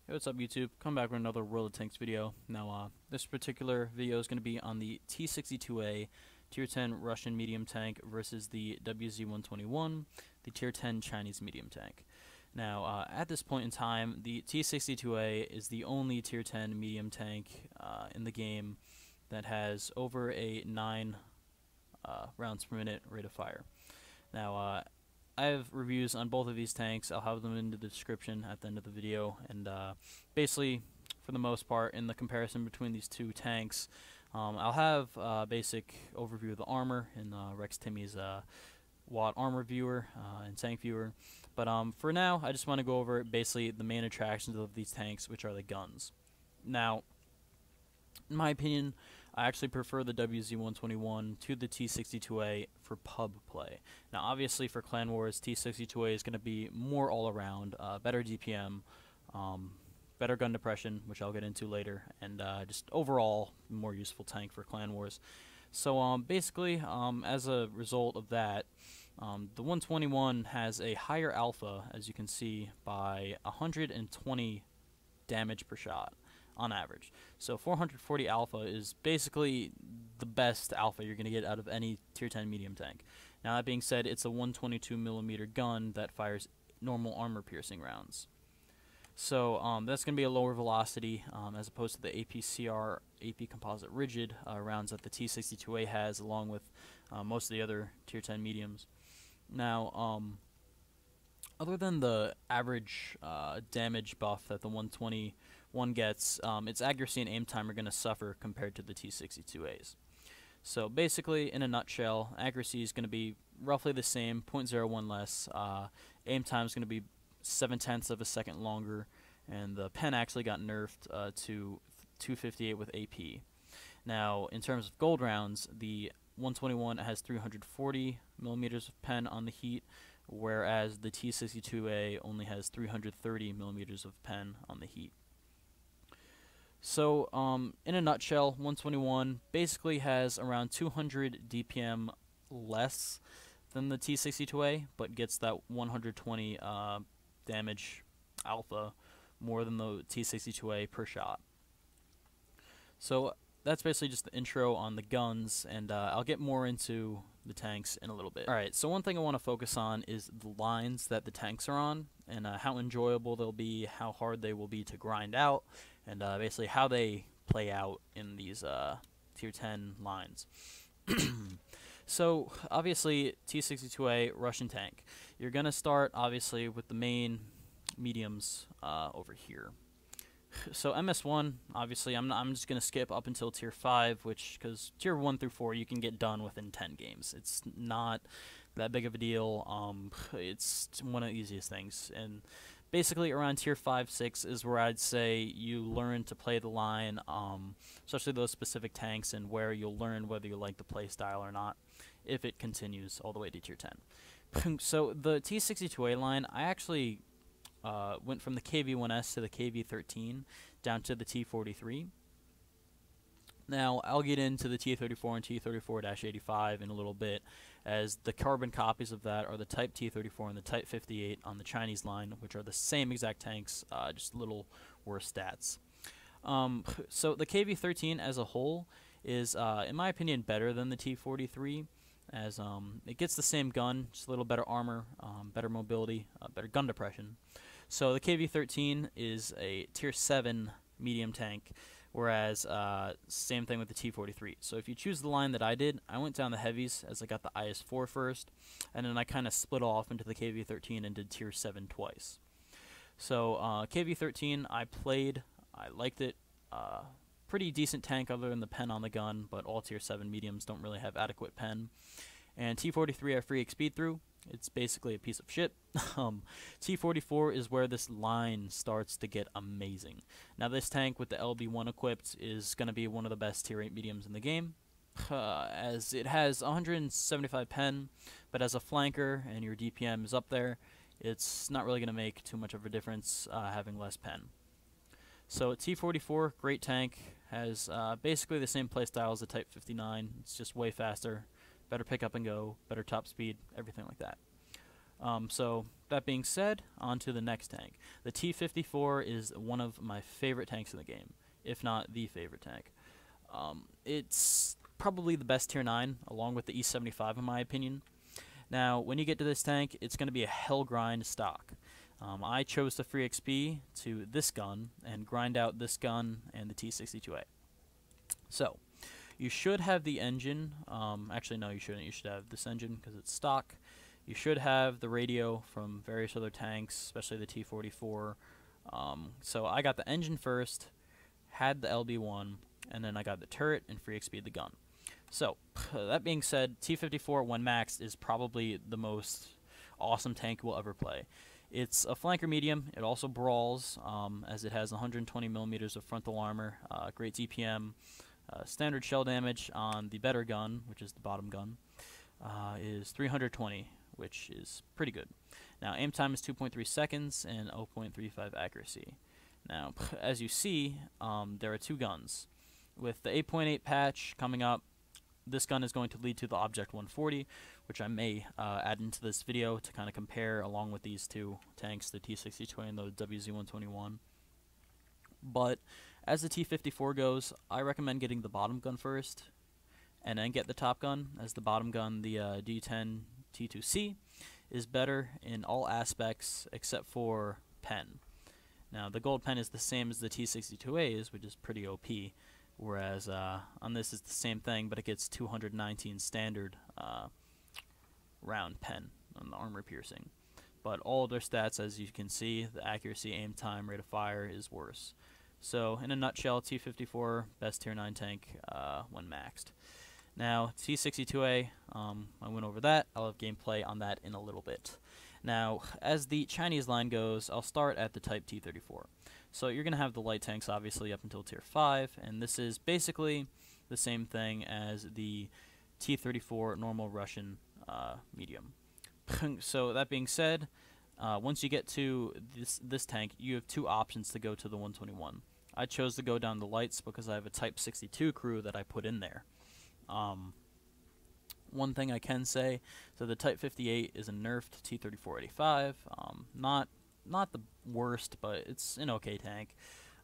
Hey, what's up YouTube? Come back with another World of Tanks video. Now, this particular video is going to be on the T-62A Tier 10 Russian medium tank versus the WZ-121, the Tier 10 Chinese medium tank. Now, at this point in time, the T-62A is the only Tier 10 medium tank in the game that has over a 9 rounds per minute rate of fire. Now, I have reviews on both of these tanks. I'll have them in the description at the end of the video. And basically, for the most part, in the comparison between these two tanks, I'll have a basic overview of the armor in Rex Timmy's Watt armor viewer and tank viewer. But for now, I just want to go over basically the main attractions of these tanks, which are the guns. Now, in my opinion, I actually prefer the WZ-121 to the T-62A for pub play. Now, obviously, for Clan Wars, T-62A is going to be more all-around, better DPM, better gun depression, which I'll get into later, and just overall more useful tank for Clan Wars. So basically, as a result of that, the 121 has a higher alpha, as you can see, by 120 damage per shot on average. So 440 alpha is basically the best alpha you're going to get out of any tier 10 medium tank. Now, that being said, it's a 122mm gun that fires normal armor piercing rounds. So that's going to be a lower velocity as opposed to the APCR AP composite rigid rounds that the T-62A has, along with most of the other tier 10 mediums. Now, other than the average damage buff that the 121 gets, its accuracy and aim time are going to suffer compared to the T-62As. So basically, in a nutshell, accuracy is going to be roughly the same, 0.01 less. Aim time is going to be 0.7 of a second longer, and the pen actually got nerfed to 258 with AP. Now, in terms of gold rounds, the 121 has 340 millimeters of pen on the heat, whereas the T-62A only has 330 millimeters of pen on the heat. So, in a nutshell, 121 basically has around 200 DPM less than the T-62A, but gets that 120 damage alpha more than the T-62A per shot. So that's basically just the intro on the guns, and I'll get more into the tanks in a little bit. Alright, so one thing I want to focus on is the lines that the tanks are on, and how enjoyable they'll be, how hard they will be to grind out, and basically how they play out in these tier 10 lines. So, obviously, T-62A, Russian tank. You're going to start, obviously, with the main mediums over here. So MS1, obviously, I'm just going to skip up until Tier 5, because Tier 1 through 4 you can get done within 10 games. It's not that big of a deal. It's one of the easiest things. And basically, around Tier 5, 6 is where I'd say you learn to play the line, especially those specific tanks, and where you'll learn whether you like the play style or not, if it continues all the way to Tier 10. So the T-62A line, I actually went from the KV-1S to the KV-13 down to the T-43. Now, I'll get into the T-34 and T-34-85 in a little bit, as the carbon copies of that are the Type T-34 and the Type 58 on the Chinese line, which are the same exact tanks, just a little worse stats. So the KV-13 as a whole is, in my opinion, better than the T-43, as it gets the same gun, just a little better armor, better mobility, better gun depression. So the KV-13 is a Tier 7 medium tank, whereas same thing with the T-43. So if you choose the line that I did, I went down the heavies as I got the IS-4 first, and then I kind of split off into the KV-13 and did Tier 7 twice. So KV-13 I played, I liked it, pretty decent tank other than the pen on the gun, but all Tier 7 mediums don't really have adequate pen. And T-43 I free speed through. It's basically a piece of shit. T-44 is where this line starts to get amazing. Now, this tank with the LB1 equipped is going to be one of the best Tier 8 mediums in the game, as it has 175 pen, but as a flanker and your DPM is up there, it's not really going to make too much of a difference having less pen. So T-44, great tank, has basically the same playstyle as the Type 59. It's just way faster, better pick up and go, better top speed, everything like that. So that being said, on to the next tank. The T-54 is one of my favorite tanks in the game, if not the favorite tank. It's probably the best tier 9, along with the E-75 in my opinion. Now, when you get to this tank, it's going to be a hell grind stock. I chose to free XP to this gun and grind out this gun and the T-62A. So, you should have the engine. Actually, no, you shouldn't. You should have this engine because it's stock. You should have the radio from various other tanks, especially the T-44. So I got the engine first, had the LB1, and then I got the turret and free XP the gun. So, that being said, T-54 when maxed is probably the most awesome tank we'll ever play. It's a flanker medium. It also brawls, as it has 120 millimeters of frontal armor, great DPM, standard shell damage on the better gun, which is the bottom gun, is 320, which is pretty good. Now, aim time is 2.3 seconds and 0.35 accuracy. Now, as you see, there are two guns. With the 8.8 patch coming up, this gun is going to lead to the Object 140, which I may add into this video to kind of compare along with these two tanks, the T-62A and the WZ-121. But as the T-54 goes, I recommend getting the bottom gun first, and then get the top gun, as the bottom gun, the D10 T2C, is better in all aspects except for pen. Now, the gold pen is the same as the T-62A's, which is pretty OP. Whereas on this it's the same thing, but it gets 219 standard round pen on the armor piercing. But all of their stats, as you can see, the accuracy, aim time, rate of fire is worse. So in a nutshell, T-54 best tier 9 tank when maxed. Now T-62A, I went over that. I'll have gameplay on that in a little bit. Now, as the Chinese line goes, I'll start at the Type T-34. So you're going to have the light tanks obviously up until tier 5, and this is basically the same thing as the T-34 normal Russian medium. So that being said, once you get to this tank, you have two options to go to the 121. I chose to go down the lights because I have a Type 62 crew that I put in there. One thing I can say, so the Type 58 is a nerfed T-34-85, not the worst, but it's an okay tank.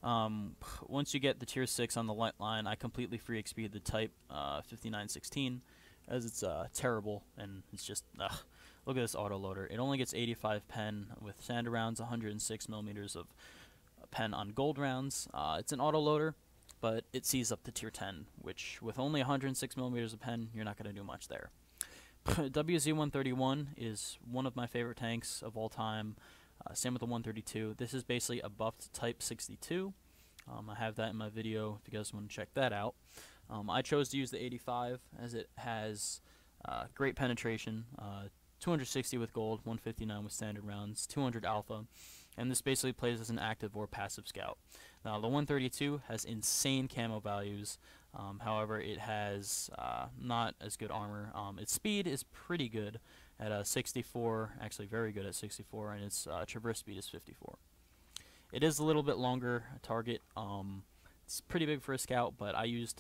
Once you get the tier 6 on the light line, I completely free XP the Type 5916, as it's terrible, and it's just, look at this autoloader. It only gets 85 pen with standard rounds, 106 millimeters of pen on gold rounds. It's an autoloader, but it sees up to tier 10, which with only 106 millimeters of pen, you're not going to do much there. WZ-131 is one of my favorite tanks of all time. Same with the 132. This is basically a buffed Type 62. I have that in my video if you guys want to check that out. I chose to use the 85 as it has great penetration, 260 with gold, 159 with standard rounds, 200 alpha, and this basically plays as an active or passive scout. Now the 132 has insane camo values, however it has not as good armor. Its speed is pretty good at 64, actually very good at 64, and its traverse speed is 54. It is a little bit longer target. It's pretty big for a scout, but I used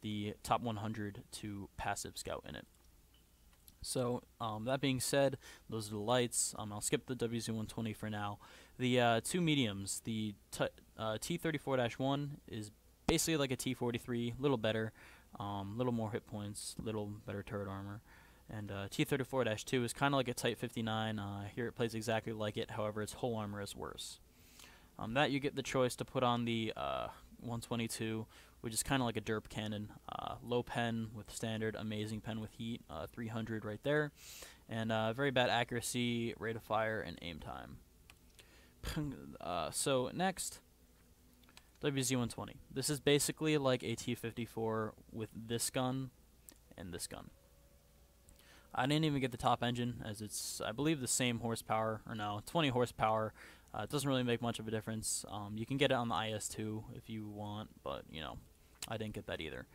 the top 100 to passive scout in it. So that being said, those are the lights. I'll skip the WZ-120 for now. The two mediums, the T-34-1 is basically like a T-43, little better, little more hit points, little better turret armor. And T-34-2 is kind of like a Type 59. Here it plays exactly like it, however its whole armor is worse. That you get the choice to put on the 122, which is kind of like a derp cannon. Low pen with standard, amazing pen with heat, 300 right there, and very bad accuracy, rate of fire, and aim time. So next, WZ-120. This is basically like a T-54 with this gun and this gun. I didn't even get the top engine, as it's, I believe, the same horsepower, or no, 20 horsepower. It doesn't really make much of a difference. You can get it on the IS-2 if you want, but, you know, I didn't get that either.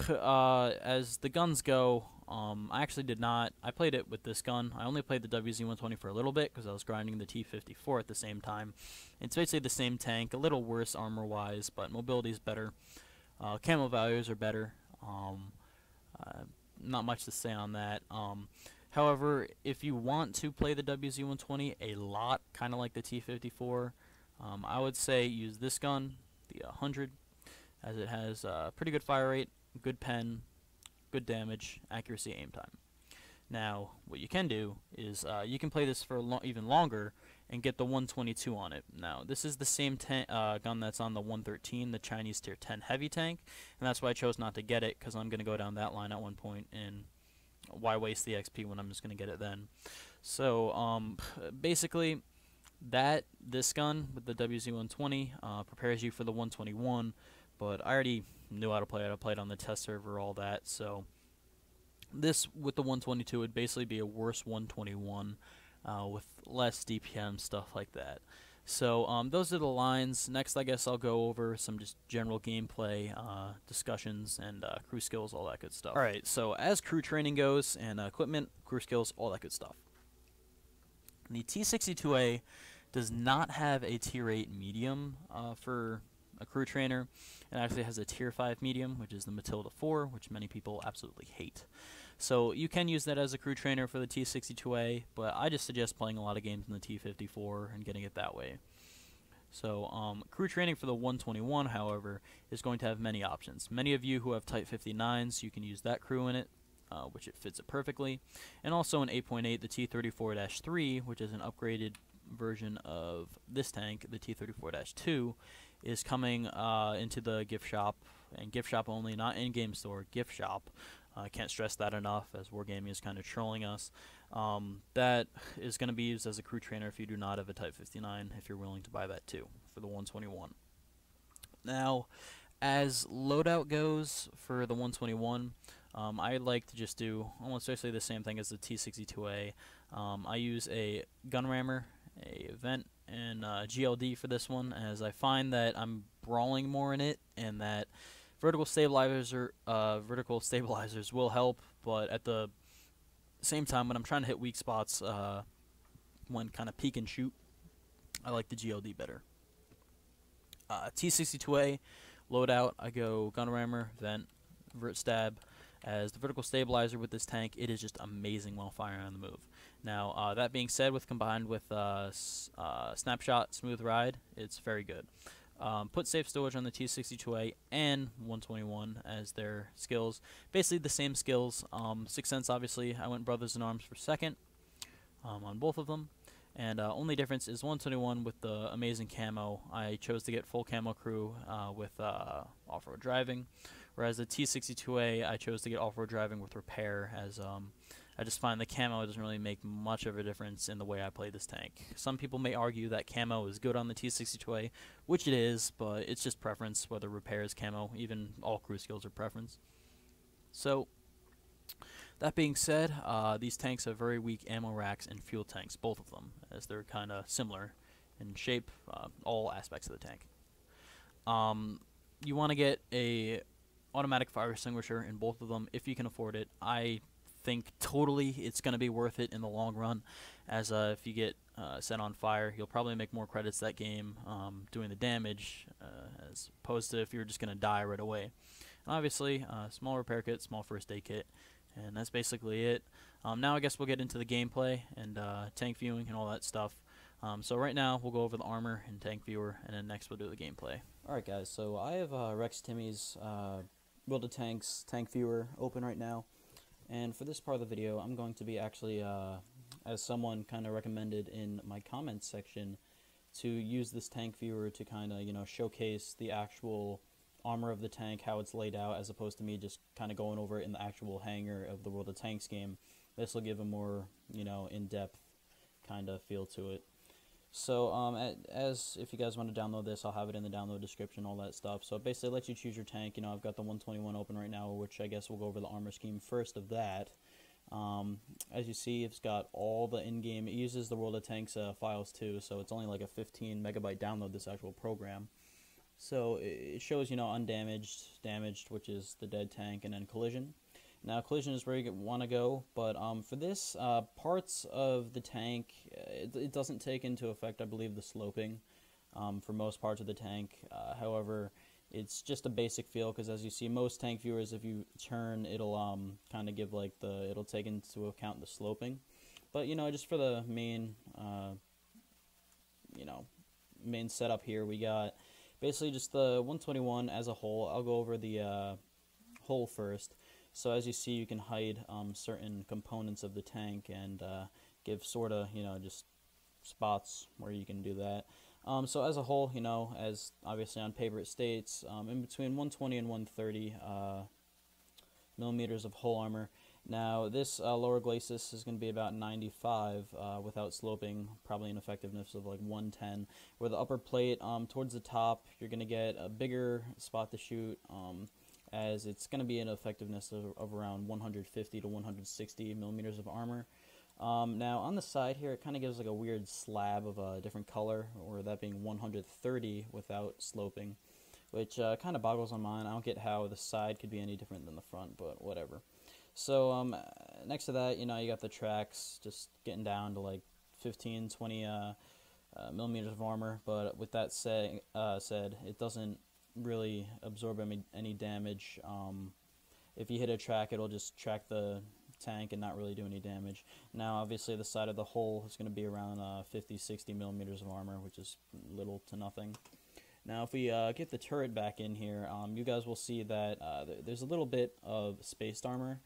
As the guns go, I actually did not. I played it with this gun. I only played the WZ-120 for a little bit because I was grinding the T-54 at the same time. It's basically the same tank, a little worse armor-wise, but mobility is better. Camo values are better. Not much to say on that. However, if you want to play the WZ-120 a lot, kind of like the T-54, I would say use this gun, the 100, as it has pretty good fire rate, good pen, good damage, accuracy, aim time. Now, what you can do is you can play this for even longer and get the 122 on it. Now, this is the same gun that's on the 113, the Chinese Tier 10 heavy tank, and that's why I chose not to get it, because I'm going to go down that line at one point, and why waste the XP when I'm just going to get it then? So, basically, this gun with the WZ-120 prepares you for the 121, but I already knew how to play it. I played on the test server, all that, so this with the 122 would basically be a worse 121 with less DPM, stuff like that. So those are the lines. Next, I guess I'll go over some just general gameplay discussions and crew skills, all that good stuff. Alright, so as crew training goes, and equipment, crew skills, all that good stuff. The T-62A does not have a Tier 8 medium for a crew trainer. It actually has a Tier 5 medium, which is the Matilda 4, which many people absolutely hate. So you can use that as a crew trainer for the T-62A, but I just suggest playing a lot of games in the T-54 and getting it that way. So crew training for the 121, however, is going to have many options. Many of you who have Type 59s, you can use that crew in it, which it fits it perfectly. And also in 8.8, the T-34-3, which is an upgraded version of this tank, the T-34-2, is coming into the gift shop, and gift shop only, not in-game store, gift shop. I can't stress that enough, as Wargaming is kind of trolling us. That is going to be used as a crew trainer if you do not have a Type 59, if you're willing to buy that too, for the 121. Now, as loadout goes for the 121, I like to just do almost basically the same thing as the T-62A. I use a gun rammer, a vent, and GLD for this one, as I find that I'm brawling more in it, and that vertical stabilizers will help, but at the same time, when I'm trying to hit weak spots, when kind of peek and shoot, I like the GLD better. T-62A loadout, I go gun rammer, vent, vert stab. As the vertical stabilizer with this tank, it is just amazing while firing on the move. Now, that being said, combined with snapshot, smooth ride, it's very good. Put safe stowage on the T-62A and 121 as their skills. Basically the same skills. 6th Sense, obviously, I went Brothers in Arms for second on both of them. And only difference is 121 with the amazing camo. I chose to get full camo crew with off-road driving. Whereas the T-62A, I chose to get off-road driving with repair, as I just find the camo doesn't really make much of a difference in the way I play this tank. Some people may argue that camo is good on the T-62A, which it is, but it's just preference, whether repair is camo. Even all crew skills are preference. So, that being said, these tanks have very weak ammo racks and fuel tanks, both of them, as they're kind of similar in shape, all aspects of the tank. You want to get a automatic fire extinguisher in both of them if you can afford it. I think totally it's going to be worth it in the long run, as if you get set on fire, you'll probably make more credits that game doing the damage, as opposed to if you're just going to die right away. And obviously, small repair kit, small first aid kit, and that's basically it. Now I guess we'll get into the gameplay and tank viewing and all that stuff. So right now we'll go over the armor and tank viewer, and then next we'll do the gameplay. Alright guys, so I have Rex Timmy's World of Tanks tank viewer open right now, and for this part of the video I'm going to be actually, as someone kind of recommended in my comments section, to use this tank viewer to kind of, you know, showcase the actual armor of the tank, how it's laid out, as opposed to me just kind of going over it in the actual hangar of the World of Tanks game. This will give a more, you know, in-depth kind of feel to it. So, as if you guys want to download this, I'll have it in the download description, all that stuff. So it basically lets you choose your tank. You know, I've got the 121 open right now, which I guess we'll go over the armor scheme first of that. As you see, it's got all the in-game, it uses the World of Tanks files too, so it's only like a 15 megabyte download, this actual program. So it shows, you know, undamaged, damaged, which is the dead tank, and then collision. Now, collision is where you want to go, but for this, parts of the tank, it doesn't take into effect, I believe, the sloping for most parts of the tank. However, It's just a basic feel because, as you see, most tank viewers, if you turn, it'll kind of give like it'll take into account the sloping. But just for the main you know main setup here, we got basically just the 121 as a whole. I'll go over the whole first. So as you see, you can hide certain components of the tank and give sort of just spots where you can do that. So as a whole, as obviously on paper it states, in between 120 and 130 millimeters of hull armor. Now this lower glacis is going to be about 95 without sloping, probably an effectiveness of like 110. Where the upper plate, towards the top, you're going to get a bigger spot to shoot, as it's going to be an effectiveness of around 150 to 160 millimeters of armor. Now on the side here, it kind of gives like a weird slab of a different color, or that being 130 without sloping, which kind of boggles my mind. I don't get how the side could be any different than the front, but whatever. So next to that, you got the tracks just getting down to like 15, 20 millimeters of armor. But with that said, it doesn't really absorb any damage. If you hit a track, it'll just track the tank and not really do any damage. Now, obviously, the side of the hull is going to be around 50, 60 millimeters of armor, which is little to nothing. Now, if we get the turret back in here, you guys will see that there's a little bit of spaced armor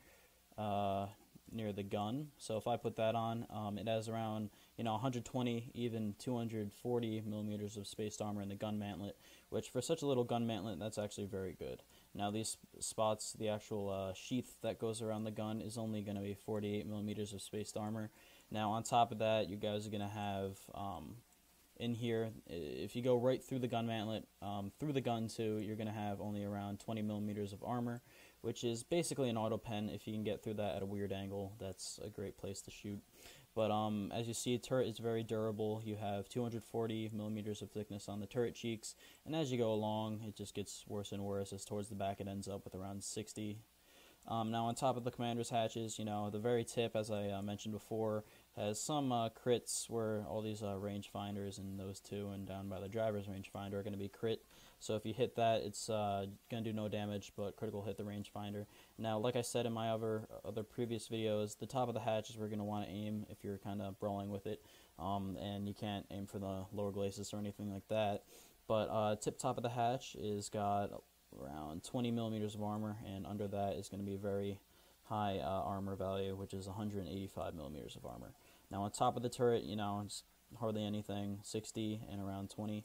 near the gun. So if I put that on, it has around 120, even 240 millimeters of spaced armor in the gun mantlet, which for such a little gun mantlet, that's actually very good. Now these spots, the actual sheath that goes around the gun is only going to be 48 millimeters of spaced armor. Now on top of that, you guys are going to have in here, if you go right through the gun mantlet, through the gun too, you're going to have only around 20 millimeters of armor, which is basically an auto pen. If you can get through that at a weird angle, that's a great place to shoot. But as you see, turret is very durable. You have 240 millimeters of thickness on the turret cheeks, and as you go along, it just gets worse and worse. As towards the back, it ends up with around 60. Now on top of the commander's hatches, the very tip, as I mentioned before, has some crits where all these rangefinders and those two, and down by the driver's rangefinder, are going to be crit. So if you hit that, it's going to do no damage, but critical hit the rangefinder. Now, like I said in my other previous videos, the top of the hatch is where you're going to want to aim if you're kind of brawling with it, and you can't aim for the lower glacis or anything like that. But tip top of the hatch is got around 20 millimeters of armor, and under that is going to be a very high armor value, which is 185 millimeters of armor. Now on top of the turret, it's hardly anything, 60 and around 20,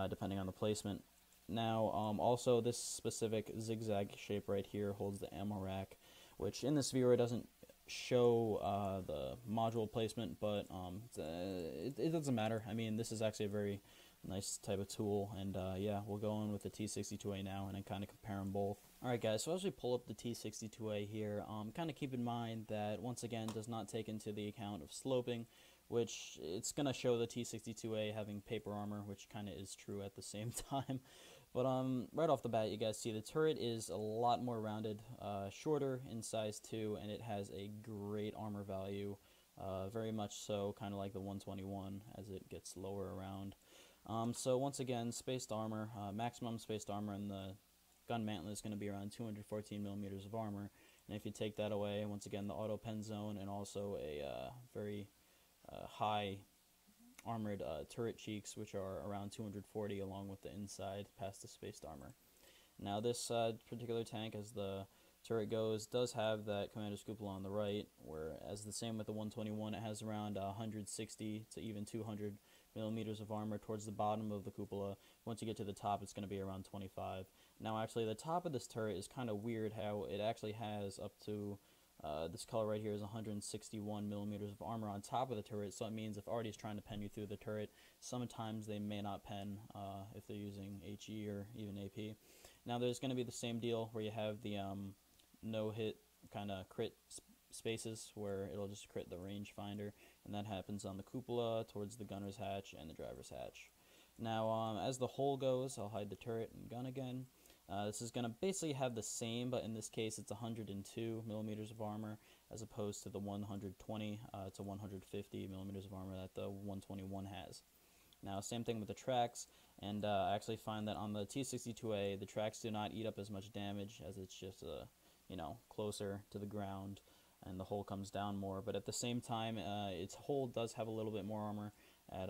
depending on the placement. Now also this specific zigzag shape right here holds the ammo rack, which in this viewer doesn't show the module placement, but it doesn't matter. I mean, this is actually a very nice type of tool, and yeah, we'll go in with the T-62A now and then kind of compare them both. Alright guys, so as we pull up the T-62A here, kind of keep in mind that once again does not take into the account of sloping, which it's going to show the T-62A having paper armor, which kind of is true at the same time. But right off the bat, you guys see the turret is a lot more rounded, shorter in size too, and it has a great armor value, very much so, kind of like the 121 as it gets lower around. So once again, spaced armor, maximum spaced armor in the gun mantlet is going to be around 214 millimeters of armor, and if you take that away, once again, the auto pen zone and also a very high armored turret cheeks, which are around 240, along with the inside past the spaced armor. Now this particular tank, as the turret goes, does have that commander's cupola on the right, where as the same with the 121, it has around 160 to even 200 millimeters of armor towards the bottom of the cupola. Once you get to the top, it's going to be around 25. Now actually the top of this turret is kind of weird how it actually has up to this color right here is 161 millimeters of armor on top of the turret, so it means if arty is trying to pen you through the turret, sometimes they may not pen if they're using HE or even AP. Now there's going to be the same deal where you have the no-hit kind of crit spaces where it'll just crit the rangefinder, and that happens on the cupola, towards the gunner's hatch, and the driver's hatch. Now as the hull goes, I'll hide the turret and gun again. This is going to basically have the same, but in this case it's 102 millimeters of armor as opposed to the 120 to 150 millimeters of armor that the 121 has. Now, same thing with the tracks, and I actually find that on the T-62A, the tracks do not eat up as much damage as it's just, closer to the ground, and the hull comes down more. But at the same time, its hull does have a little bit more armor at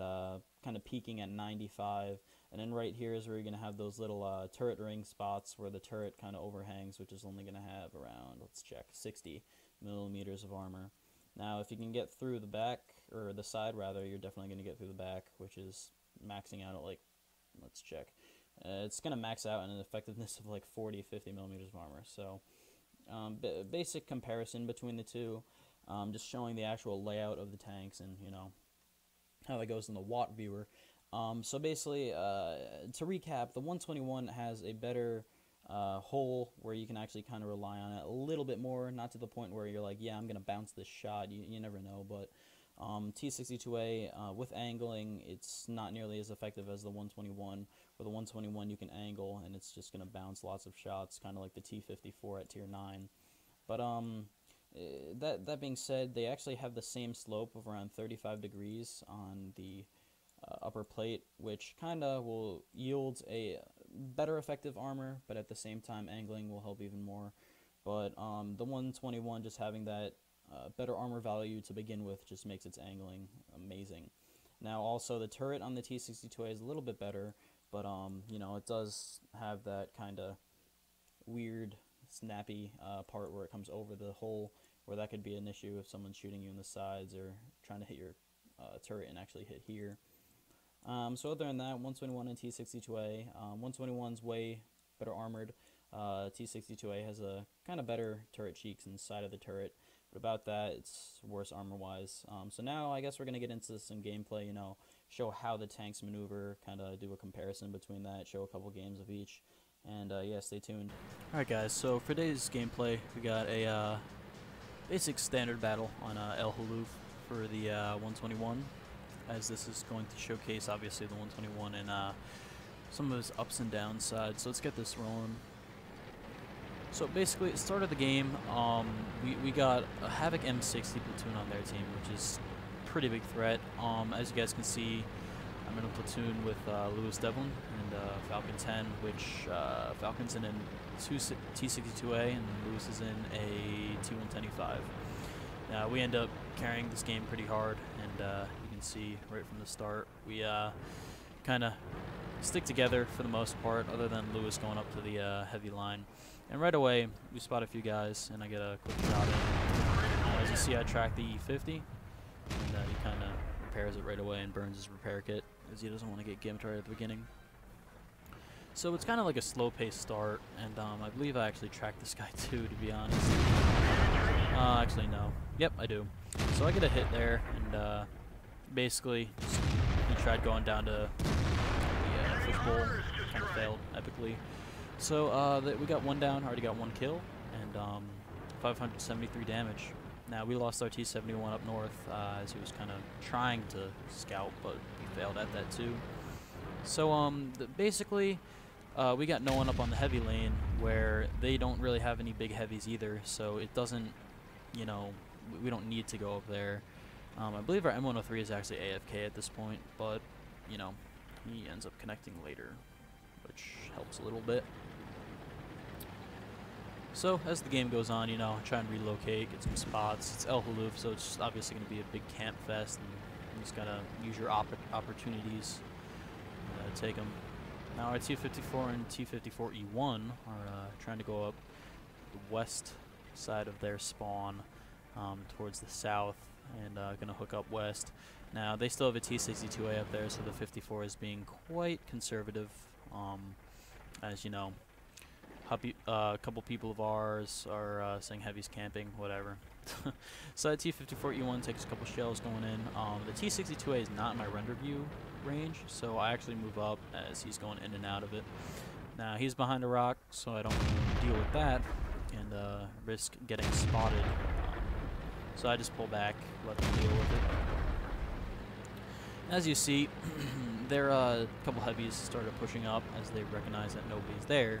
kind of peaking at 95. And then right here is where you're going to have those little turret ring spots where the turret kind of overhangs, which is only going to have around, let's check, 60 millimeters of armor. Now, if you can get through the back, or the side rather, you're definitely going to get through the back, which is maxing out at like, let's check. It's going to max out in an effectiveness of like 40, 50 millimeters of armor. So, basic comparison between the two, just showing the actual layout of the tanks and, how that goes in the watt viewer. So basically, to recap, the 121 has a better hull where you can actually kind of rely on it a little bit more, not to the point where you're like, yeah, I'm going to bounce this shot. You never know, but T-62A, with angling, it's not nearly as effective as the 121. With the 121, you can angle, and it's just going to bounce lots of shots, kind of like the T-54 at Tier 9. But that being said, they actually have the same slope of around 35 degrees on the upper plate, which kind of will yield a better effective armor, but at the same time angling will help even more. But the 121 just having that better armor value to begin with just makes its angling amazing. Now also the turret on the T-62A is a little bit better, but it does have that kind of weird snappy part where it comes over the hull, where that could be an issue if someone's shooting you in the sides or trying to hit your turret and actually hit here. So other than that, 121 and T-62A, 121's way better armored. T-62A has a kind of better turret cheeks inside of the turret, but about that, it's worse armor-wise. So now I guess we're going to get into some gameplay, show how the tanks maneuver, kind of do a comparison between that, show a couple games of each, and yeah, stay tuned. Alright guys, so for today's gameplay, we got a basic standard battle on El Huluf for the 121. As this is going to showcase, obviously, the 121 and some of its ups and downs sides. So let's get this rolling. So basically, at the start of the game, we got a Havoc M60 platoon on their team, which is a pretty big threat. As you guys can see, I'm in a platoon with Lewis Devlin and Falcon 10, which Falcon's in a T-62A and Lewis is in a T-110E5. Now, we end up carrying this game pretty hard, and see right from the start we kind of stick together for the most part, other than Lewis going up to the heavy line. And right away we spot a few guys and I get a quick shot in. As you see, I track the E50 and he kind of repairs it right away and burns his repair kit as he doesn't want to get gimped right at the beginning. So it's kind of like a slow paced start, and I believe I actually tracked this guy too, to be honest. Actually no, yep, I do. So I get a hit there, and basically, he tried going down to the fishbowl, kind of failed epically. So we got one down, already got one kill, and 573 damage. Now we lost our T-71 up north as he was kind of trying to scout, but he failed at that too. So basically, we got no one up on the heavy lane where they don't really have any big heavies either. So it doesn't, we don't need to go up there. I believe our M103 is actually AFK at this point, but, he ends up connecting later, which helps a little bit. So, as the game goes on, try and relocate, get some spots. It's El Huluf, so it's obviously going to be a big camp fest, and you just got to use your opportunities to take them. Now, our T-54 and T-54E1 are trying to go up the west side of their spawn towards the south, and going to hook up west. Now, they still have a T-62A up there, so the 54 is being quite conservative. As you know, a couple people of ours are saying heavy's camping, whatever. So that T-54E1 takes a couple shells going in. The T-62A is not in my render view range, so I actually move up as he's going in and out of it. Now, he's behind a rock, so I don't really deal with that and risk getting spotted. So I just pull back, let them deal with it. As you see, there a couple heavies started pushing up as they recognize that nobody's there.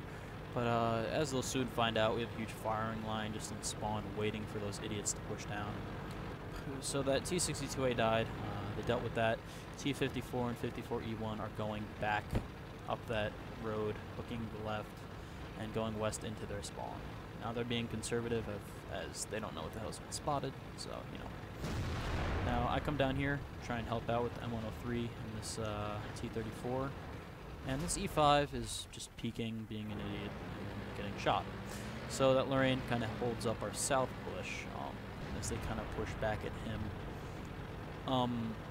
But as they'll soon find out, we have a huge firing line just in spawn waiting for those idiots to push down. so that T-62A died. They dealt with that. T-54 and 54E1 are going back up that road, looking to the left, and going west into their spawn. Now they're being conservative as they don't know what the hell's been spotted, so, you know. Now I come down here, try and help out with the M103 and this T-34, and this E5 is just peeking, being an idiot, and getting shot. So that Lorraine kind of holds up our south push as they kind of push back at him.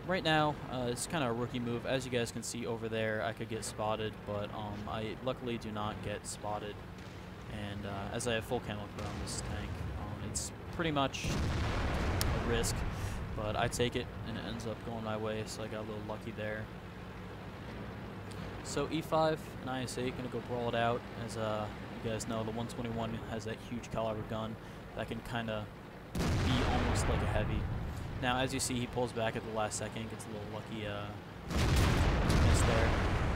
Right now, it's kind of a rookie move. As you guys can see over there, I could get spotted, but I luckily do not get spotted. And as I have full camo crew on this tank, it's pretty much a risk, but I take it, and it ends up going my way, so I got a little lucky there. So E5 and IS-8 gonna go brawl it out. As you guys know, the 121 has that huge caliber gun that can kind of be almost like a heavy. Now, as you see, he pulls back at the last second, gets a little lucky miss there,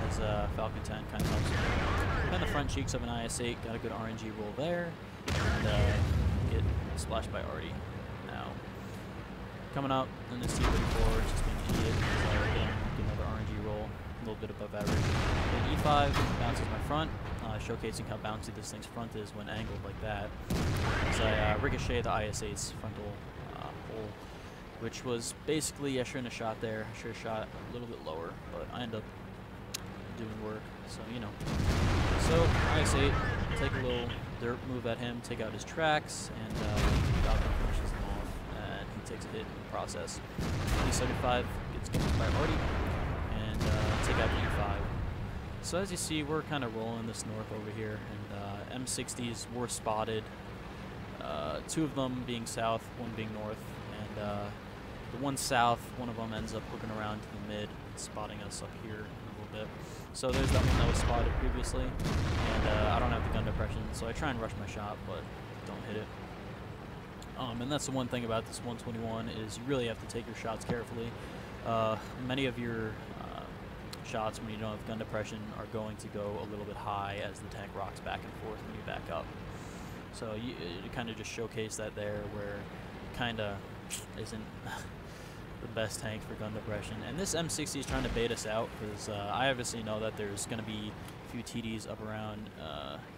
as Falcon 10 kind of helps him. And the front cheeks of an IS-8, got a good RNG roll there, and get splashed by Artie. Now, coming up in this T-34, just being an idiot, get another RNG roll, a little bit above average. And E5 bounces my front, showcasing how bouncy this thing's front is when angled like that. As I ricochet the IS-8's frontal hole, which was basically, I shouldn't have shot there. I should have shot a little bit lower, but I end up doing work, so, you know. So, IS-8, take a little dirt move at him, take out his tracks, and Falcon finishes him off, and he takes a hit in the process. T-75 gets kicked by Artie, and take out the E5. So as you see, we're kind of rolling this north over here, and M60s were spotted, 2 of them being south, 1 being north, and the one south, one of them ends up hooking around to the mid, spotting us up here in a little bit. So there's that one that was spotted previously, and I don't have the gun depression, so I try and rush my shot, but don't hit it. And that's the one thing about this 121 is you really have to take your shots carefully. Many of your shots when you don't have gun depression are going to go a little bit high as the tank rocks back and forth when you back up. So you kind of just showcase that there, where it kind of isn't the best tank for gun depression. And this M60 is trying to bait us out, because I obviously know that there's going to be a few TDs up around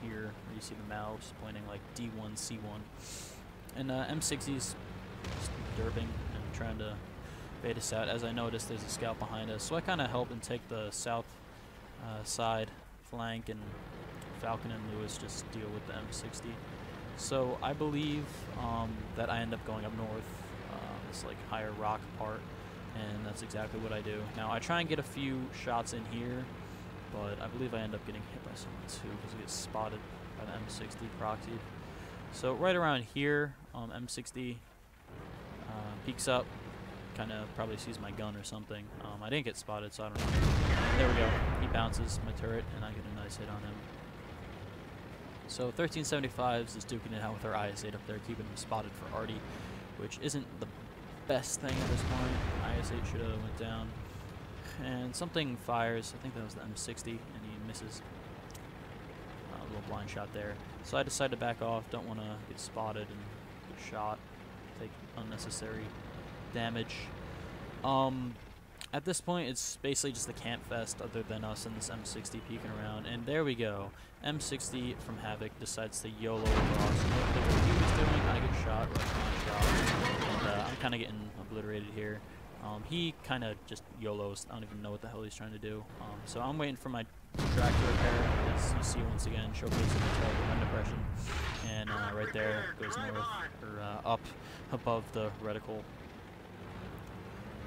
here where you see the mouths pointing like D1, C1. And M60's just derping and trying to bait us out. As I noticed, there's a scout behind us, so I kind of help and take the south side flank, and Falcon and Lewis just deal with the M60. So I believe that I end up going up north, this like higher rock part, and that's exactly what I do. Now I try and get a few shots in here, but I believe I end up getting hit by someone too, because he gets spotted by the M60 proxied. So right around here, M60 peeks up, kind of probably sees my gun or something. I didn't get spotted, so I don't know. There we go. He bounces my turret, and I get a nice hit on him. So 1375s is duking it out with our IS-8 up there, keeping him spotted for Artie, which isn't the best thing at this point. IS-8 should have went down. And something fires, I think that was the M60, and he misses. A little blind shot there. So I decide to back off, don't want to get spotted and get shot, take unnecessary damage. At this point, it's basically just a camp fest other than us and this M60 peeking around. And there we go. M60 from Havoc decides to YOLO across. What he was doing, I get shot, and I'm kind of getting obliterated here. He kind of just YOLOs. I don't even know what the hell he's trying to do. So I'm waiting for my track to repair, as you see once again, showcasing the terrible gun depression. And right there goes north, or up above the reticle.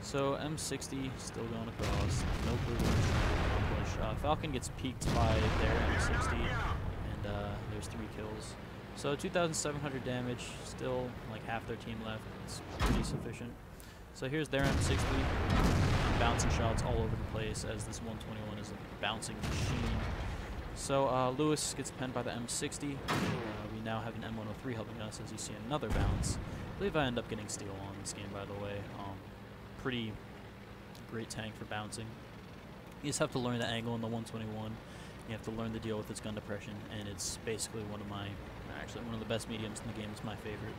So M60 still going across, no clue what he's trying to accomplish. Falcon gets peeked by their M60, and there's 3 kills. So 2,700 damage, still like half their team left. It's pretty sufficient. So here's their M60, bouncing shots all over the place as this 121 is a bouncing machine. So Lewis gets penned by the M60. We now have an M103 helping us, as you see another bounce. I believe I end up getting steel on this game, by the way. Pretty great tank for bouncing. You just have to learn the angle in the 121. You have to learn to deal with its gun depression, and it's basically one of the best mediums in the game. It's my favorite.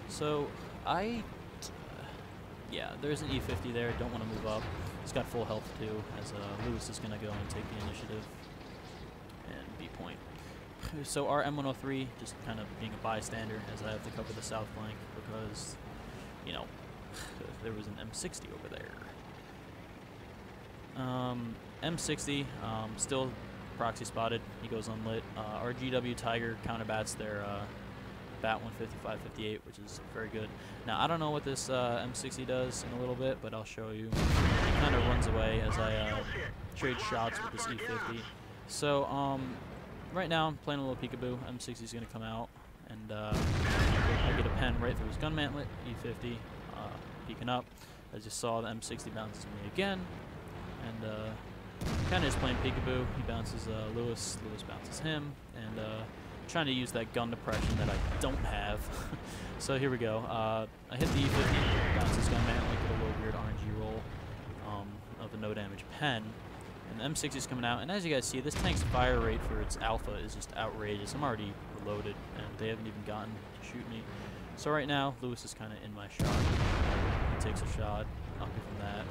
So I yeah, there's an E50 there. Don't want to move up. He's got full health too, as Lewis is going to go and take the initiative and B point. So our M103 just kind of being a bystander, as I have to cover the south flank because, you know, there was an M60 over there. M60 still proxy spotted. He goes unlit. Our GW Tiger counterbats their Bat 155-58, which is very good. Now, I don't know what this M60 does in a little bit, but I'll show you. He kind of runs away as I trade shots with this E50. So, right now, I'm playing a little peekaboo. M60 is going to come out, and I get a pen right through his gun mantlet. E50 peeking up. As you saw, the M60 bounces me again, and kind of just playing peekaboo. He bounces Lewis. Lewis bounces him, and trying to use that gun depression that I don't have. So here we go. I hit the E50, bounces gun mantlet, get a little weird RNG roll of a no damage pen. And the M60 is coming out, and as you guys see, this tank's fire rate for its alpha is just outrageous. I'm already reloaded, and they haven't even gotten to shoot me. So right now, Lewis is kind of in my shot. He takes a shot, knock me from that.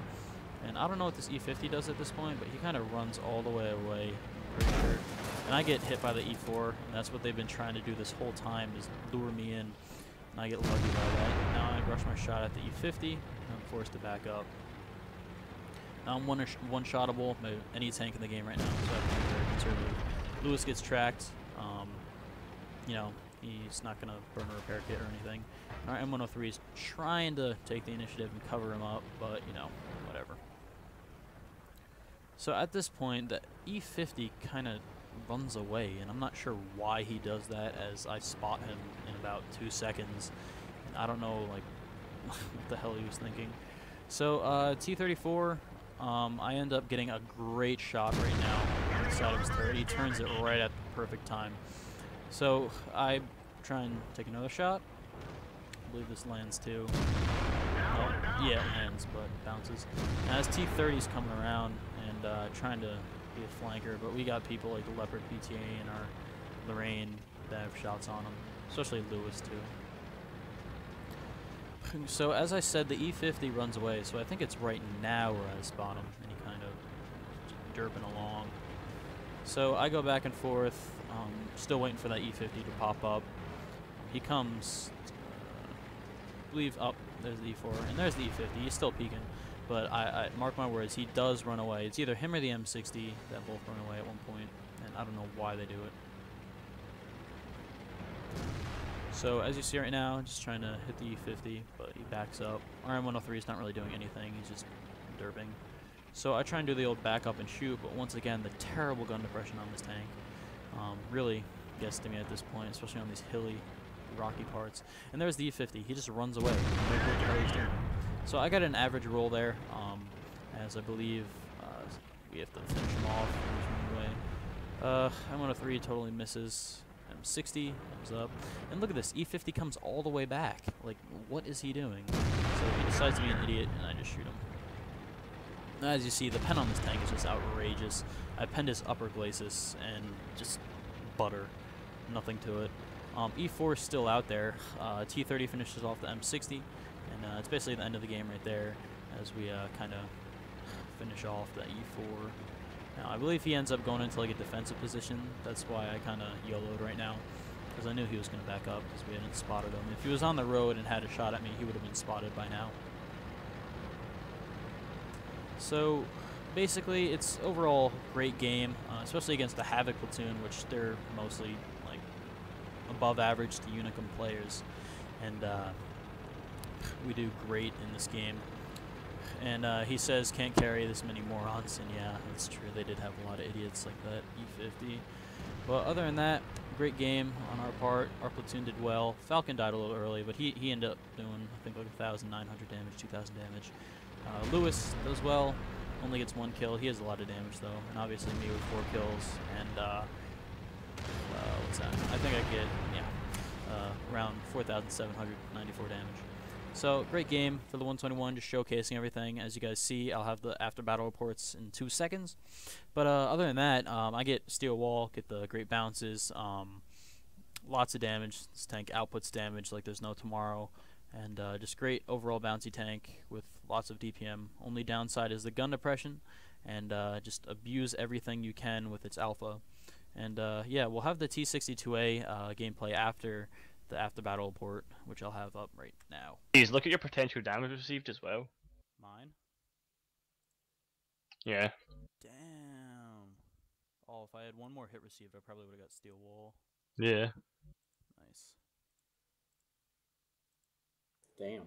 And I don't know what this E50 does at this point, but he kind of runs all the way away, I'm pretty sure. And I get hit by the E4, and that's what they've been trying to do this whole time, is lure me in. And I get lucky by that. Now I rush my shot at the E50, and I'm forced to back up. Now I'm one-shottable by any tank in the game right now, so I have to be very conservative. Lewis gets tracked. You know, he's not going to burn a repair kit or anything. Our M103 is trying to take the initiative and cover him up, but, you know, whatever. So at this point, the E50 kind of runs away, and I'm not sure why he does that, as I spot him in about 2 seconds. And I don't know, like, what the hell he was thinking. So, T-34, I end up getting a great shot right now on the side of his turret. He turns it right at the perfect time. So I try and take another shot. I believe this lands too. Oh, yeah, it lands, but bounces. Now this T-30's coming around and trying to be a flanker, but we got people like the Leopard PTA and our Lorraine that have shots on them, especially Lewis too. So as I said, the E50 runs away, so I think it's right now where I spot him, and he kind of derping along. So I go back and forth, still waiting for that E50 to pop up. He comes, I believe, up, there's the E4, and there's the E50. He's still peeking, but I mark my words, he does run away. It's either him or the M60 that both run away at one point, and I don't know why they do it. So as you see right now, just trying to hit the E50, but he backs up. Our M103 is not really doing anything, he's just derping. So I try and do the old back up and shoot, but once again, the terrible gun depression on this tank really gets to me at this point, especially on these hilly, rocky parts. And there's the E50, he just runs away. So I got an average roll there, as I believe we have to finish him off. He's running away. M103 totally misses. M60 comes up, and look at this, E50 comes all the way back. Like, what is he doing? So he decides to be an idiot, and I just shoot him. As you see, the pen on this tank is just outrageous. I penned his upper glacis, and just butter. Nothing to it. E4 is still out there. T30 finishes off the M60, and it's basically the end of the game right there, as we kind of finish off the E4. Now, I believe he ends up going into like a defensive position. That's why I kind of YOLO'd right now, because I knew he was going to back up because we hadn't spotted him. If he was on the road and had a shot at me, he would have been spotted by now. So basically, it's overall great game, especially against the Havoc platoon, which they're mostly like above average to Unicum players, and we do great in this game. And he says can't carry this many morons, and yeah, that's true. They did have a lot of idiots like that E50. But other than that, great game on our part. Our platoon did well. Falcon died a little early, but he ended up doing, I think, like 1,900 damage, 2,000 damage. Lewis does well, only gets 1 kill. He has a lot of damage though, and obviously me with 4 kills. And what's that? I think I get around 4,794 damage. So, great game for the 121, just showcasing everything. As you guys see, I'll have the after-battle reports in 2 seconds. But other than that, I get steel wall, get the great bounces, lots of damage. This tank outputs damage like there's no tomorrow. and just great overall bouncy tank with lots of DPM. Only downside is the gun depression, and just abuse everything you can with its alpha. And yeah, we'll have the T-62A gameplay after the after battle report, which I'll have up right now. Please look at your potential damage received as well. Mine? Yeah. Damn. Oh, if I had one more hit received, I probably would have got steel wall. Yeah. Nice. Damn.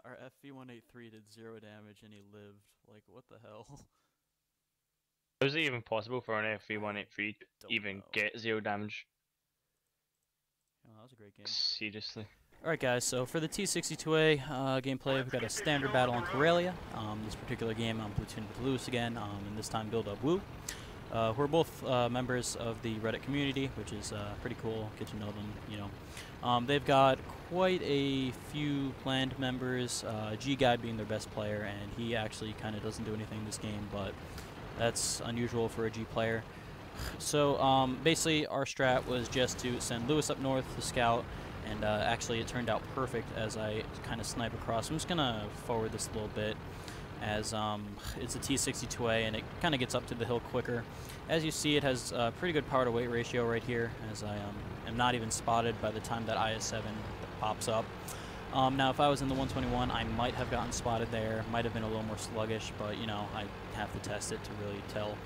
Our FV-183 did 0 damage and he lived. Like, what the hell? How is it even possible for an FV-183 to even get 0 damage? Oh, that was a great game. Seriously. Alright guys, so for the T-62A gameplay, we've got a standard battle on Karelia. This particular game I'm platooned with Lewis again, and this time build up Woo. We're both members of the Reddit community, which is pretty cool, get to know them, you know. They've got quite a few planned members, G-Guy being their best player, and he actually kind of doesn't do anything in this game, but that's unusual for a G player. So basically our strat was just to send Lewis up north to scout, and actually it turned out perfect as I kind of snipe across. I'm just going to forward this a little bit, as it's a T-62A and it kind of gets up to the hill quicker. As you see, it has a pretty good power to weight ratio right here, as I am not even spotted by the time that IS-7 pops up. Now if I was in the 121, I might have gotten spotted there, might have been a little more sluggish, but you know, I have to test it to really tell.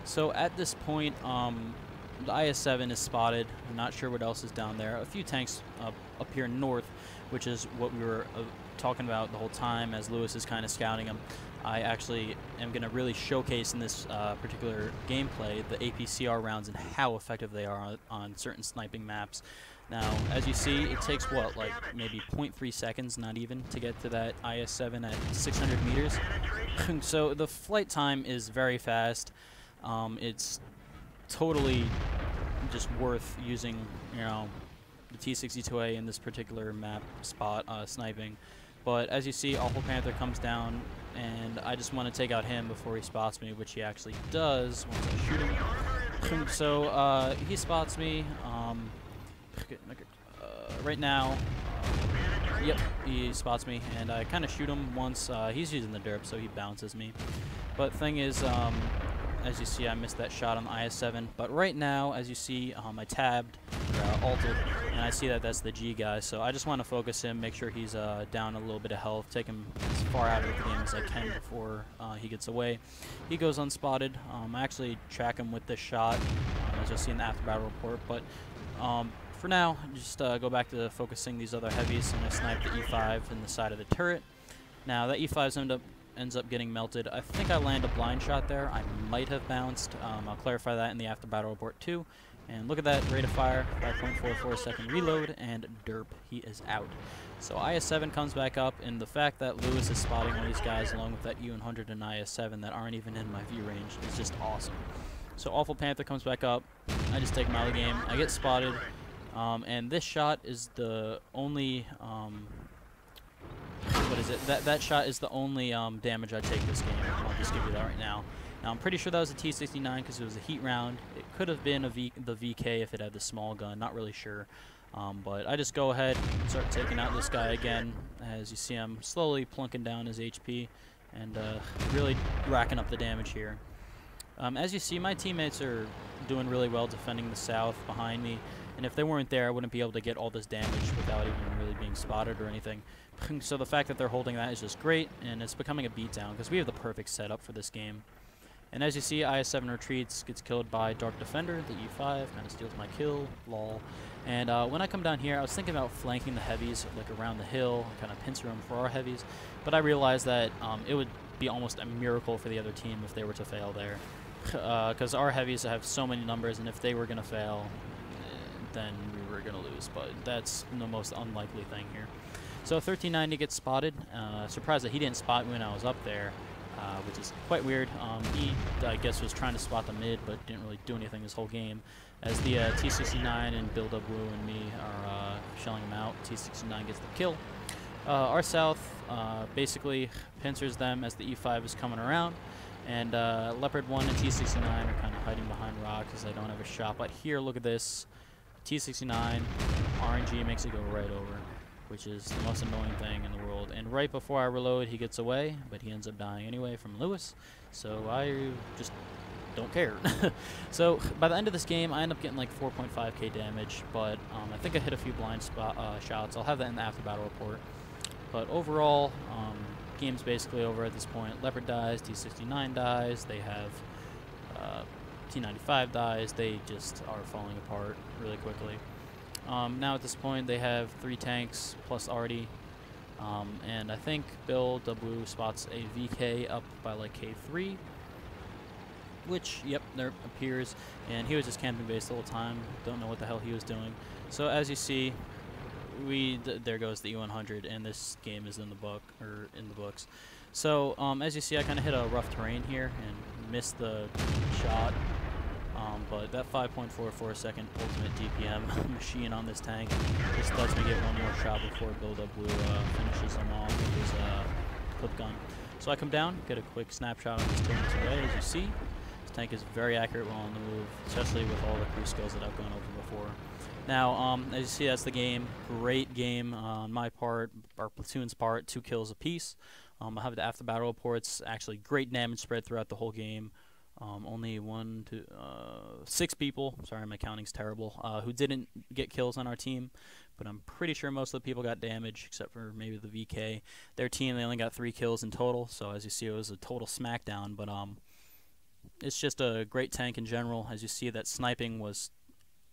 So at this point, the IS-7 is spotted. I'm not sure what else is down there. A few tanks up here north, which is what we were talking about the whole time as Lewis is kind of scouting them. I actually am going to really showcase in this particular gameplay the APCR rounds and how effective they are on certain sniping maps. Now, as you see, it takes what, like maybe 0.3 seconds, not even, to get to that IS-7 at 600 meters. So the flight time is very fast. It's totally just worth using, you know, the T-62A in this particular map spot sniping. But as you see, Awful Panther comes down, and I just want to take out him before he spots me, which he actually does once I shoot him. So he spots me. Right now, yep, he spots me, and I kind of shoot him once. He's using the derp, so he bounces me. But thing is, as you see, I missed that shot on the IS-7. But right now, as you see, I tabbed, or ulted, and I see that that's the G guy. So I just want to focus him, make sure he's down a little bit of health, take him as far out of the game as I can before he gets away. He goes unspotted. I actually track him with this shot, as you'll see in the after battle report. But for now, just go back to focusing these other heavies, and I snipe the E5 in the side of the turret. Now that E5 ends up getting melted. I think I land a blind shot there. I might have bounced. I'll clarify that in the after battle report too. And look at that rate of fire, 5.44 second reload, and derp, he is out. So IS-7 comes back up, and the fact that Lewis is spotting all these guys along with that U-100 and IS-7 that aren't even in my view range is just awesome. So Awful Panther comes back up. I just take him out of the game. I get spotted. And this shot is the only, what is it? That shot is the only damage I take this game. I'll just give you that right now. Now I'm pretty sure that was a T-69 because it was a heat round. It could have been the VK if it had the small gun. Not really sure. But I just go ahead and start taking out this guy again. As you see, I'm slowly plunking down his HP and really racking up the damage here. As you see, my teammates are doing really well defending the south behind me. And if they weren't there, I wouldn't be able to get all this damage without even really being spotted or anything. So the fact that they're holding that is just great, and it's becoming a beatdown because we have the perfect setup for this game. And as you see, IS-7 retreats, gets killed by Dark Defender, the E5, kind of steals my kill, lol. And when I come down here, I was thinking about flanking the heavies, like around the hill, kind of pincer them for our heavies. But I realized that it would be almost a miracle for the other team if they were to fail there. Because our heavies have so many numbers, and if they were going to fail, then we were going to lose. But that's the most unlikely thing here. So 1390 gets spotted. Surprised that he didn't spot me when I was up there, which is quite weird. He, I guess, was trying to spot the mid, but didn't really do anything this whole game. As the T-69 and Build Up Woo and me are shelling him out, T-69 gets the kill. Our south basically pincers them as the E5 is coming around. And Leopard 1 and T-69 are kind of hiding behind rocks as they don't have a shot. But here, look at this. T-69 RNG makes it go right over, which is the most annoying thing in the world. And right before I reload, he gets away, but he ends up dying anyway from Lewis. So I just don't care. So by the end of this game, I end up getting like 4.5k damage, but I think I hit a few blind shots. I'll have that in the after battle report. But overall, game's basically over at this point. Leopard dies, T-69 dies, they have T-95 dies, they just are falling apart really quickly. Now at this point, they have 3 tanks plus Artie, and I think Bill W spots a VK up by like K3, which, yep, there appears, and he was just camping base the whole time. Don't know what the hell he was doing. So as you see, there goes the E100, and this game is in the books. So as you see, I kind of hit a rough terrain here and missed the shot. But that 5.44 second ultimate DPM machine on this tank just lets me get one more shot before Bill W finishes him off with his clip gun. So I come down, get a quick snapshot of this T-62A. As you see, this tank is very accurate while on the move, especially with all the crew skills that I've gone over before. Now, as you see, that's the game. Great game on my part, our platoon's part, 2 kills apiece. I have the after battle reports. Actually, great damage spread throughout the whole game. Only 6 people, sorry my counting's terrible, who didn't get kills on our team, but I'm pretty sure most of the people got damage except for maybe the VK. Their team, they only got 3 kills in total, so as you see, it was a total smackdown, but it's just a great tank in general. As you see, that sniping was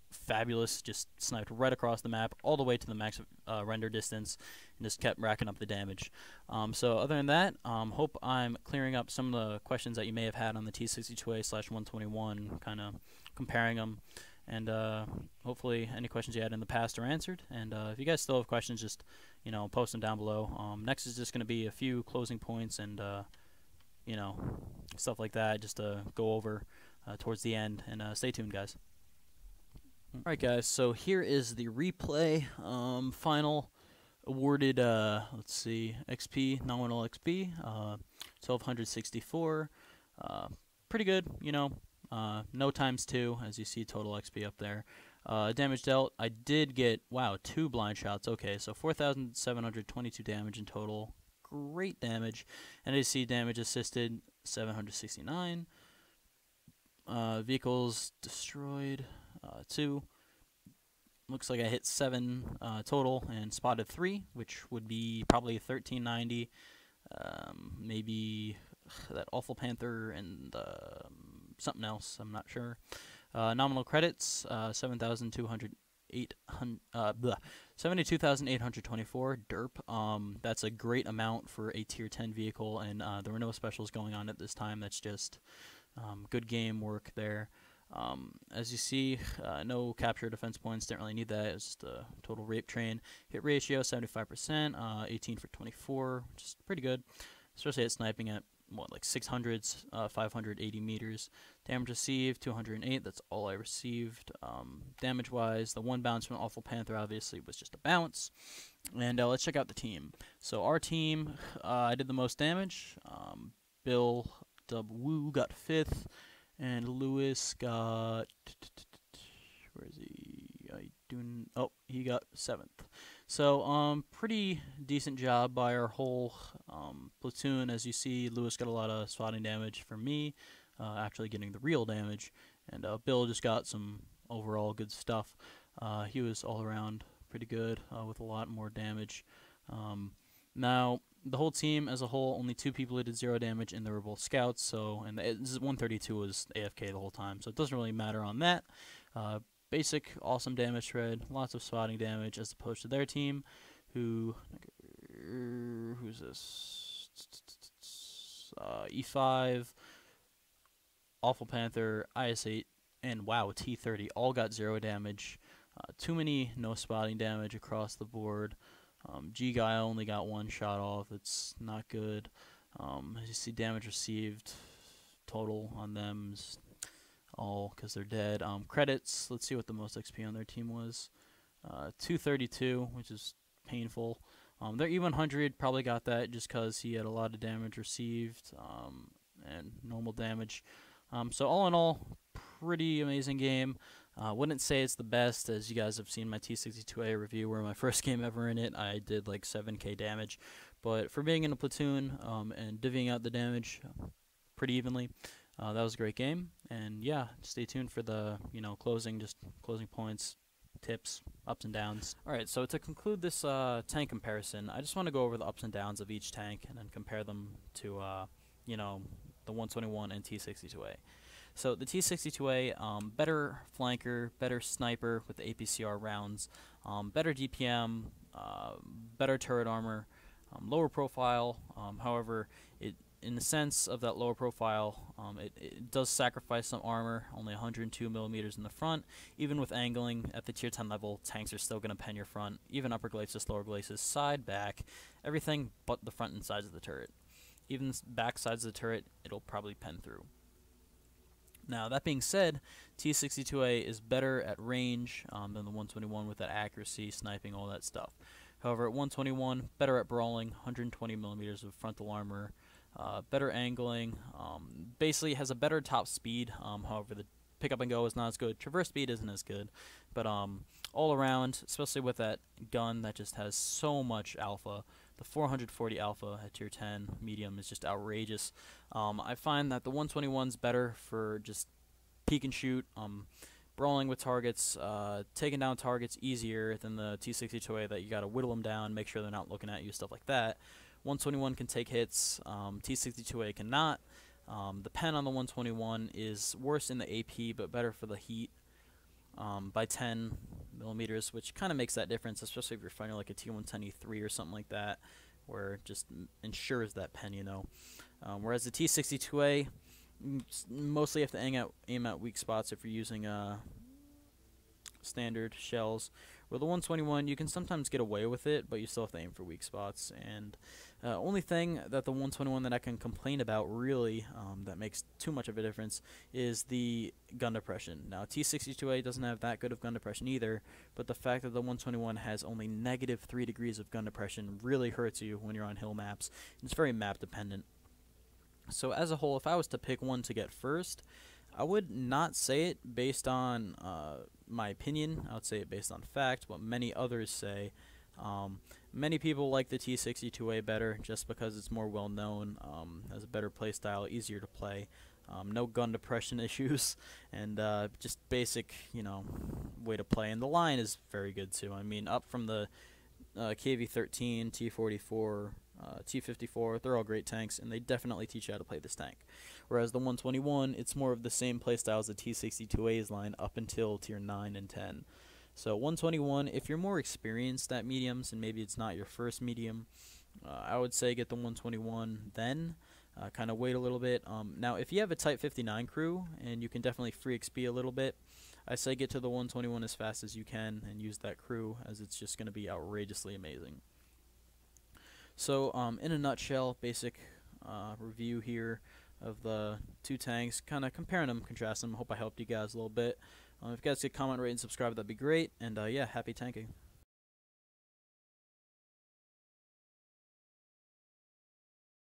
fabulous, just sniped right across the map all the way to the max render distance and just kept racking up the damage. So other than that, hope I'm clearing up some of the questions that you may have had on the T-62A/121, kind of comparing them, and hopefully any questions you had in the past are answered. And if you guys still have questions, just post them down below. Next is just going to be a few closing points and stuff like that, just to go over towards the end. And stay tuned, guys. Alright guys, so here is the replay, final awarded, let's see, XP, nominal XP, 1264, pretty good, no times 2, as you see total XP up there. Damage dealt, I did get, wow, 2 blind shots, okay, so 4,722 damage in total, great damage, and as you see damage assisted, 769, vehicles destroyed, 2. Looks like I hit 7 total and spotted 3, which would be probably 1390. Maybe that Awful Panther and something else, I'm not sure. Nominal credits, 72,824 derp. That's a great amount for a tier 10 vehicle, and there were no specials going on at this time. That's just good game work there. As you see, no capture defense points, didn't really need that. It's just a total rape train. Hit ratio 75%, 18 for 24, which is pretty good, especially at sniping at what, like 600s, 580 meters. Damage received 208. That's all I received. Damage wise, the 1 bounce from Awful Panther obviously was just a bounce. And let's check out the team. So our team, I did the most damage. Bill W got 5th. And Lewis got, where is he? He got 7th. So, pretty decent job by our whole platoon. As you see, Lewis got a lot of spotting damage from me, actually getting the real damage. And Bill just got some overall good stuff. He was all around pretty good with a lot more damage. Now, the whole team as a whole, only 2 people who did 0 damage, and they were both scouts. So, and this 132 was AFK the whole time, so it doesn't really matter on that. Basic, awesome damage spread, lots of spotting damage, as opposed to their team, who's this? E5, Awful Panther, IS-8, and wow, T-30 all got 0 damage. Too many no spotting damage across the board. G-Guy only got 1 shot off. It's not good. As you see, damage received total on them is all because they're dead. Credits, let's see what the most XP on their team was. 232, which is painful. Their E100 probably got that just because he had a lot of damage received and normal damage. So all in all, pretty amazing game. Wouldn't say it's the best, as you guys have seen my T-62A review, where my first game ever in it, I did like 7k damage. But for being in a platoon and divvying out the damage pretty evenly, that was a great game. And yeah, stay tuned for the closing points, tips, ups and downs. Alright, so to conclude this tank comparison, I just want to go over the ups and downs of each tank and then compare them to the 121 and T-62A. So the T-62A, better flanker, better sniper with the APCR rounds, better DPM, better turret armor, lower profile. However, in the sense of that lower profile, it does sacrifice some armor, only 102 millimeters in the front. Even with angling at the tier 10 level, tanks are still going to pen your front, even upper glacis, lower glacis, side, back, everything but the front and sides of the turret. Even back sides of the turret, it'll probably pen through. Now, that being said, T-62A is better at range than the 121 with that accuracy, sniping, all that stuff. However, at 121, better at brawling, 120 millimeters of frontal armor, better angling, basically has a better top speed. However, the pick up and go is not as good. Traverse speed isn't as good. But all around, especially with that gun that just has so much alpha, the 440 alpha at tier 10 medium is just outrageous. I find that the 121's better for just peek and shoot, brawling with targets, taking down targets easier than the T-62A that you gotta whittle them down, make sure they're not looking at you, stuff like that. 121 can take hits, T-62A cannot. The pen on the 121 is worse in the AP, but better for the heat by 10 millimeters, which kind of makes that difference, especially if you're fighting like a T-110E3 or something like that, where it just ensures that pen, whereas the T-62A, mostly have to aim at weak spots if you're using standard shells. Where the 121, you can sometimes get away with it, but you still have to aim for weak spots. And only thing that the 121 that I can complain about really that makes too much of a difference is the gun depression. Now, T-62A doesn't have that good of gun depression either, but the fact that the 121 has only -3 degrees of gun depression really hurts you when you're on hill maps. It's very map dependent. So as a whole, if I was to pick one to get first, I would not say it based on my opinion. I would say it based on fact, what many others say. Many people like the T-62A better just because it's more well known, has a better playstyle, easier to play, no gun depression issues, and just basic, way to play. And the line is very good too. I mean, up from the KV-13, T-44, T-54, they're all great tanks, and they definitely teach you how to play this tank. Whereas the 121, it's more of the same playstyle as the T-62A's line up until tier 9 and 10. So 121, if you're more experienced at mediums, and maybe it's not your first medium, I would say get the 121 then. Kind of wait a little bit. Now, if you have a Type 59 crew, and you can definitely free XP a little bit, I say get to the 121 as fast as you can and use that crew, as it's just going to be outrageously amazing. So, in a nutshell, basic review here of the two tanks, kind of comparing them, contrasting them. Hope I helped you guys a little bit. If you guys could comment, rate, and subscribe, that'd be great. And yeah, happy tanking.